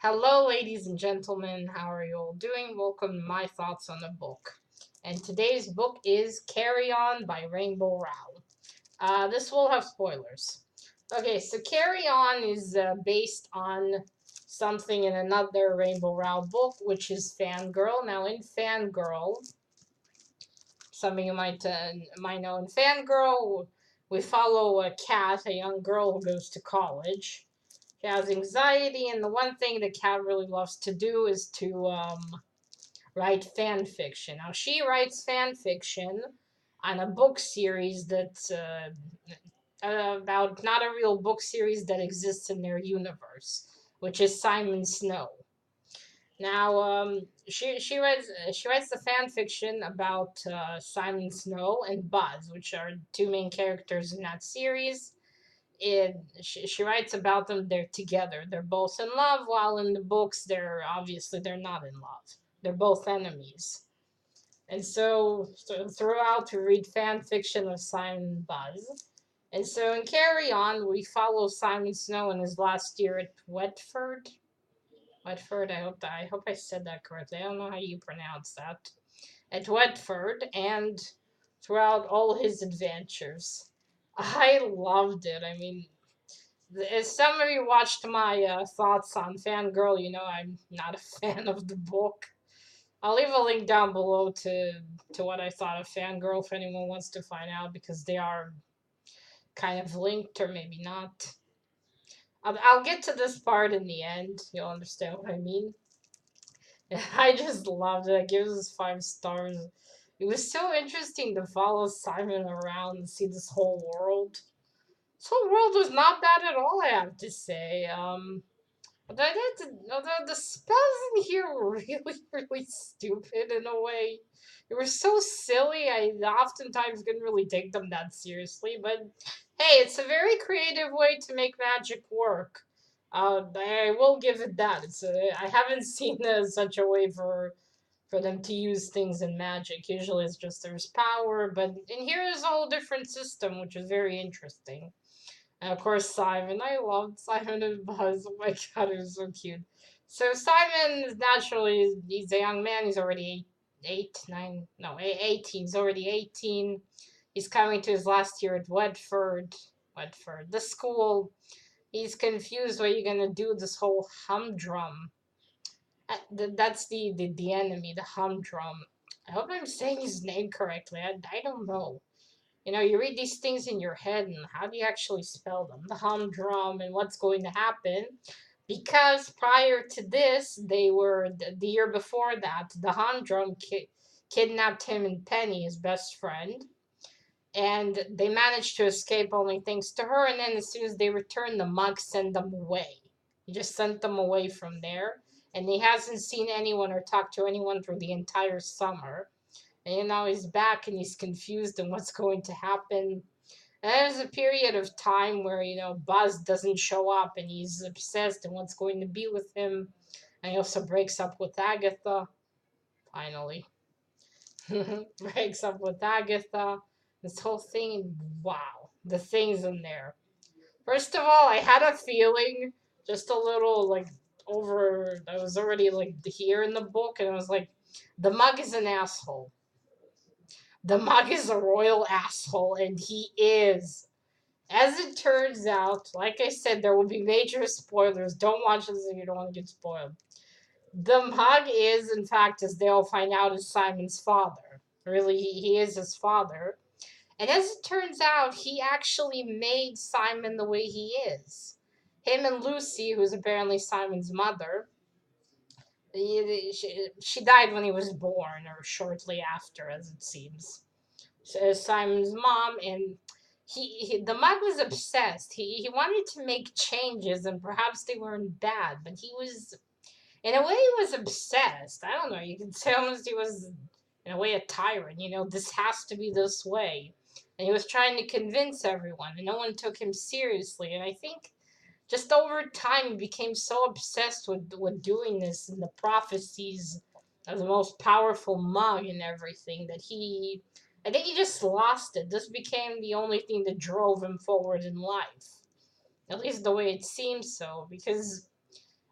Hello, ladies and gentlemen. How are you all doing? Welcome to my thoughts on a book. And today's book is Carry On by Rainbow Rowell. This will have spoilers. Okay, so Carry On is based on something in another Rainbow Rowell book, which is Fangirl. Now, in Fangirl, something you might know in Fangirl, we follow a cat, a young girl who goes to college. She has anxiety, and the one thing the cat really loves to do is to write fan fiction. Now, she writes fan fiction on a book series that's about not a real book series that exists in their universe, which is Simon Snow. Now, she writes the fan fiction about Simon Snow and Buzz, which are two main characters in that series. She writes about them. They're together. They're both in love. While in the books, they're not in love. They're both enemies. And so throughout, we read fan fiction of Simon and Buzz. And so in Carry On, we follow Simon Snow in his last year at Wetford. Wetford. I hope I said that correctly. I don't know how you pronounce that. At Wetford, and throughout all his adventures. I loved it. I mean, as some of you watched my thoughts on Fangirl, you know I'm not a fan of the book. I'll leave a link down below to what I thought of Fangirl if anyone wants to find out, because they are kind of linked, or maybe not. I'll get to this part in the end. You'll understand what I mean. I just loved it. I give this 5 stars. It was so interesting to follow Simon around and see this whole world. This whole world was not bad at all, I have to say. Although the spells in here were really, really stupid in a way. They were so silly, I oftentimes couldn't really take them that seriously. But hey, it's a very creative way to make magic work. I will give it that. I haven't seen such a way for them to use things in magic. Usually it's just there's power, but in here is a whole different system, which is very interesting. And of course, Simon. I loved Simon and Buzz. Oh my god, it was so cute. So Simon is naturally, he's a young man. He's already 18. He's already 18. He's coming to his last year at Wetford, the school. He's confused what you're gonna do this whole humdrum. That's the enemy, the humdrum. I hope I'm saying his name correctly. I don't know. You know, you read these things in your head, and how do you actually spell them? The humdrum and what's going to happen. Because prior to this, the year before that, the humdrum kidnapped him and Penny, his best friend. And they managed to escape only thanks to her. And then as soon as they returned, the mug sent them away. He just sent them away from there. And he hasn't seen anyone or talked to anyone for the entire summer. And now he's back and he's confused on what's going to happen. And there's a period of time where, Buzz doesn't show up and he's obsessed and what's going to be with him. And he also breaks up with Agatha. Finally. Breaks up with Agatha. This whole thing, wow. The things in there. First of all, I had a feeling, just a little, I was already, here in the book, and I was like, the mug is an asshole. The mug is a royal asshole, and he is. As it turns out, like I said, there will be major spoilers. Don't watch this if you don't want to get spoiled. The mug is, in fact, as they'll find out, is Simon's father. Really, he is his father. And as it turns out, he actually made Simon the way he is. Him and Lucy, who's apparently Simon's mother, she died when he was born, or shortly after, as it seems. Simon's mom, and the mug was obsessed. He wanted to make changes, and perhaps they weren't bad, but he was, in a way, he was obsessed. I don't know. You could say almost he was, in a way, a tyrant. This has to be this way, and he was trying to convince everyone, and no one took him seriously. And I think just over time, he became so obsessed with doing this and the prophecies of the most powerful mug and everything that I think he just lost it. This became the only thing that drove him forward in life. At least the way it seems so. Because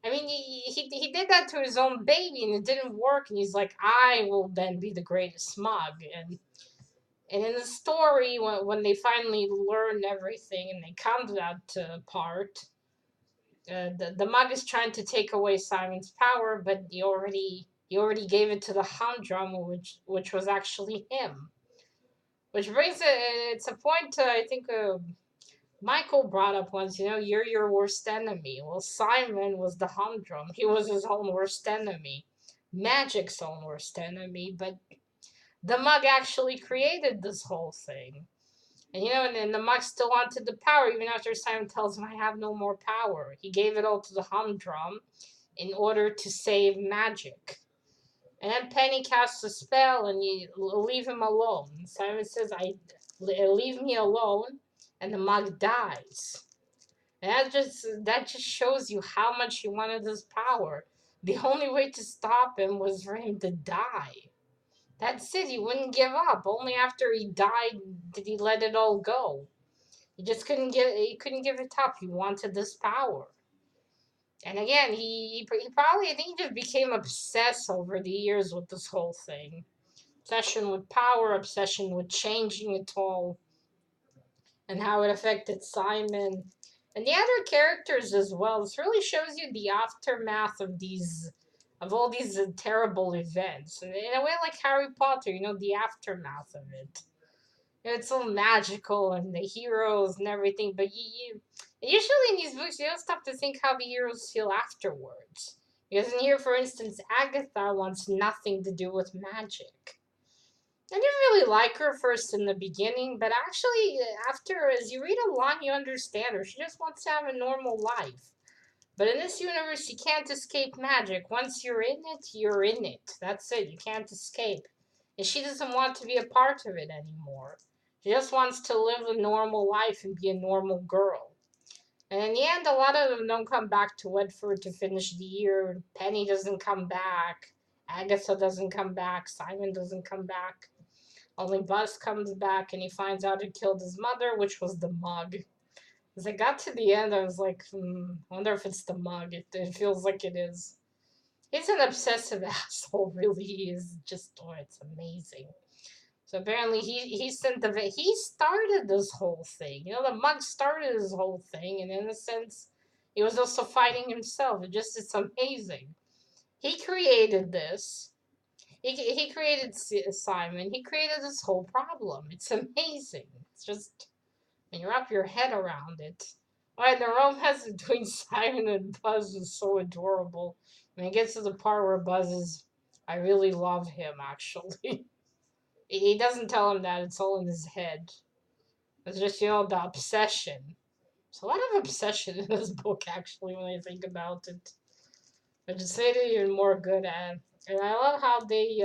I mean, he did that to his own baby, and it didn't work. And he's like, I will then be the greatest smug. And in the story, when they finally learn everything and they come to that part, the mug is trying to take away Simon's power, but he already gave it to the humdrum, which was actually him. Which brings it's a point I think Michael brought up once. You're your worst enemy. Well, Simon was the humdrum. He was his own worst enemy, Magic's own worst enemy. But the mug actually created this whole thing. And the mug still wanted the power, even after Simon tells him, I have no more power. He gave it all to the humdrum in order to save Magic. And then Penny casts a spell and you leave him alone. Simon says, leave me alone, and the mug dies. And that just shows you how much he wanted his power. The only way to stop him was for him to die. That's it. He wouldn't give up. Only after he died did he let it all go. He couldn't give it up. He wanted this power. And again, he probably, I think he just became obsessed over the years with this whole thing. Obsession with power, obsession with changing it all, and how it affected Simon and the other characters as well. This really shows you the aftermath of all these terrible events, and in a way, like Harry Potter, the aftermath of it. It's all magical and the heroes and everything, but usually in these books you don't stop to think how the heroes feel afterwards. Because in here, for instance, Agatha wants nothing to do with magic. I didn't really like her first in the beginning, but actually, after, as you read along, you understand her. She just wants to have a normal life. But in this universe, you can't escape magic. Once you're in it, you're in it. That's it. You can't escape. And she doesn't want to be a part of it anymore. She just wants to live a normal life and be a normal girl. And in the end, a lot of them don't come back to Wedford to finish the year. Penny doesn't come back. Agatha doesn't come back. Simon doesn't come back. Only Buzz comes back and he finds out he killed his mother, which was the mug. As I got to the end, I was like, I wonder if it's the mug. It feels like it is. He's an obsessive asshole, really. He is just, it's amazing. So apparently he started this whole thing. The mug started this whole thing, and in a sense, he was also fighting himself. It's amazing. He created this. He created Simon. He created this whole problem. It's amazing. It's just, when you wrap your head around it. Alright, the romance between Simon and Buzz is so adorable. When it gets to the part where Buzz is, I really love him, actually. He doesn't tell him that, it's all in his head. It's just, the obsession. There's a lot of obsession in this book, actually, when I think about it. But just made it even more good at. And I love how they,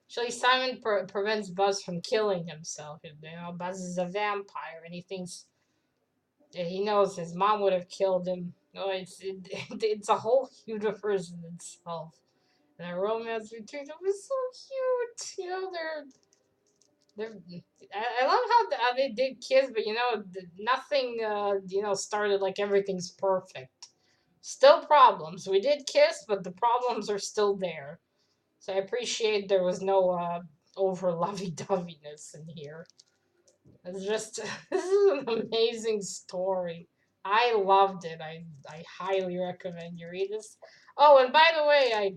actually, Simon prevents Buzz from killing himself. Buzz is a vampire, and he knows his mom would have killed him. It's a whole universe in itself. And the romance between them is so cute. They're. I love how they did kiss, but nothing. Started like everything's perfect. Still problems. We did kiss, but the problems are still there. So I appreciate there was no over lovey-doveyness in here. It's just, this is an amazing story. I loved it. I highly recommend you read this. Oh, and by the way,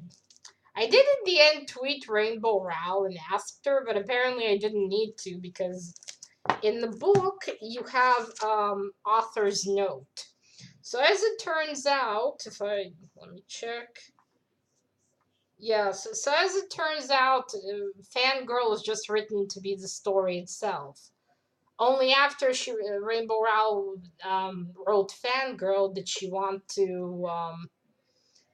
I did in the end tweet Rainbow Rowell and asked her, but apparently I didn't need to because in the book you have author's note. So as it turns out, let me check. Yes, so as it turns out, Fangirl was just written to be the story itself. Only after Rainbow Rowell wrote Fangirl did she want to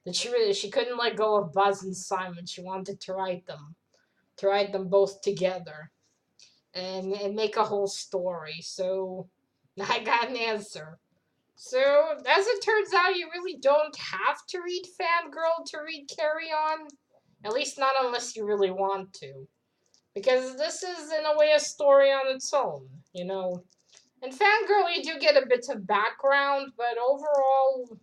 that she couldn't let go of Buzz and Simon. She wanted to write them both together, and make a whole story. So I got an answer. So as it turns out, you really don't have to read Fangirl to read Carry On. At least not unless you really want to. Because this is, in a way, a story on its own, In Fangirl, you do get a bit of background, but overall,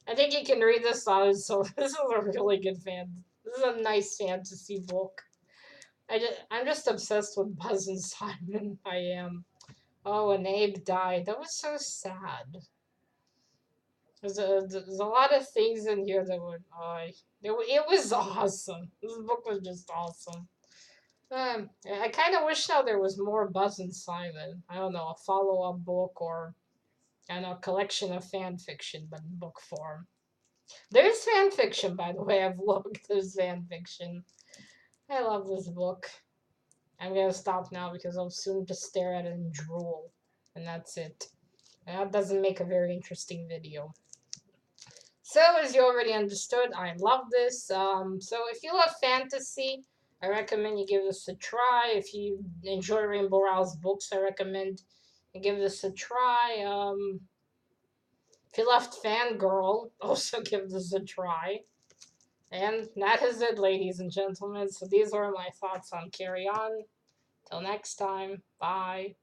I think you can read this on so this is a really good fan. This is a nice fantasy book. I'm just obsessed with Buzz and Simon. I am. Oh, and Abe died. That was so sad. There's a lot of things in here that were. It was awesome. This book was just awesome. I kind of wish now there was more Buzz and Simon. I don't know, a follow up book or and a collection of fan fiction, but in book form. There's fan fiction, by the way. I've looked. There's fan fiction. I love this book. I'm gonna stop now because I'll soon just stare at it and drool, and that's it. And that doesn't make a very interesting video. So, as you already understood, I love this. So if you love fantasy, I recommend you give this a try. If you enjoy Rainbow Rowell's books, I recommend you give this a try. If you loved Fangirl, also give this a try. And that is it, ladies and gentlemen. So these are my thoughts on Carry On. Till next time, bye.